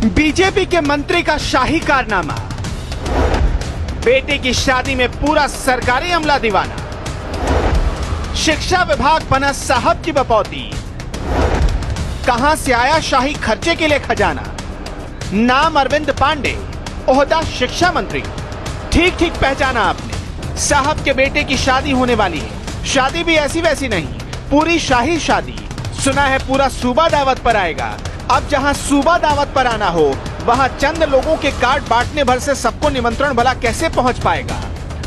BJP के मंत्री का शाही कारनामा, बेटे की शादी में पूरा सरकारी अमला दीवाना, शिक्षा विभाग बना साहब की बपौती, कहां से आया शाही खर्चे के लिए खजाना, नाम अरविंद पांडे, ओहदा शिक्षा मंत्री। ठीक ठीक पहचाना आपने, साहब के बेटे की शादी होने वाली है। शादी भी ऐसी वैसी नहीं, पूरी शाही शादी। सुना है पूरा सूबा दावत पर आएगा। अब जहां सूबा दावत पर आना हो, वहां चंद लोगों के कार्ड बांटने भर से सबको निमंत्रण भला कैसे पहुंच पाएगा।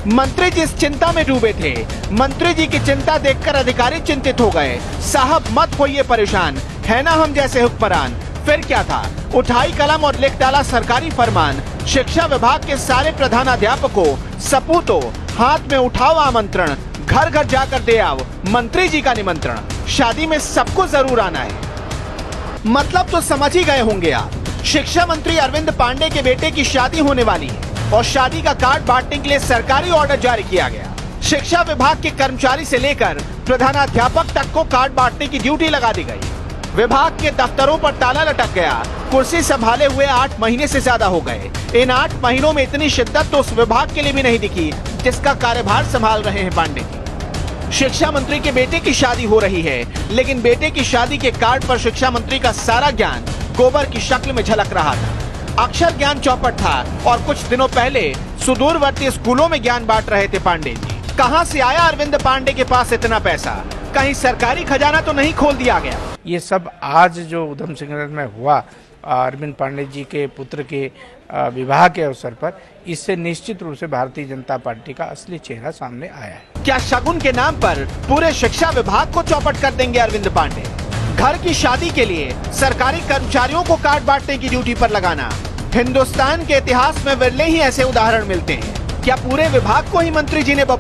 मंत्री जी इस चिंता में डूबे थे। मंत्री जी की चिंता देखकर अधिकारी चिंतित हो गए। साहब मत होइए परेशान, है ना हम जैसे हुक्मरान। फिर क्या था, उठाई कलम और लिख डाला सरकारी फरमान। शिक्षा विभाग के सारे प्रधानाध्यापकों, सपूतों, हाथ में उठाओ आमंत्रण, घर घर जाकर दे आओ मंत्री जी का निमंत्रण। शादी में सबको जरूर आना है। मतलब तो समझ ही गए होंगे आप, शिक्षा मंत्री अरविंद पांडे के बेटे की शादी होने वाली है और शादी का कार्ड बांटने के लिए सरकारी ऑर्डर जारी किया गया। शिक्षा विभाग के कर्मचारी से लेकर प्रधानाध्यापक तक को कार्ड बांटने की ड्यूटी लगा दी गई। विभाग के दफ्तरों पर ताला लटक गया। कुर्सी संभाले हुए 8 महीने से ज्यादा हो गए। इन 8 महीनों में इतनी शिद्दत तो उस विभाग के लिए भी नहीं दिखी जिसका कार्यभार संभाल रहे हैं पांडे जी। शिक्षा मंत्री के बेटे की शादी हो रही है, लेकिन बेटे की शादी के कार्ड पर शिक्षा मंत्री का सारा ज्ञान गोबर की शक्ल में झलक रहा था। अक्षर ज्ञान चौपट था और कुछ दिनों पहले सुदूरवर्ती स्कूलों में ज्ञान बांट रहे थे पांडे जी। कहां से आया अरविंद पांडे के पास इतना पैसा? कहीं सरकारी खजाना तो नहीं खोल दिया गया? ये सब आज जो उधम सिंह नगर में हुआ अरविंद पांडे जी के पुत्र के विवाह के अवसर पर, इससे निश्चित रूप से भारतीय जनता पार्टी का असली चेहरा सामने आया है। क्या शगुन के नाम पर पूरे शिक्षा विभाग को चौपट कर देंगे अरविंद पांडे? घर की शादी के लिए सरकारी कर्मचारियों को कार्ड बांटने की ड्यूटी पर लगाना। हिंदुस्तान के इतिहास में विरले ही ऐसे उदाहरण मिलते हैं। क्या पूरे विभाग को ही मंत्री जी ने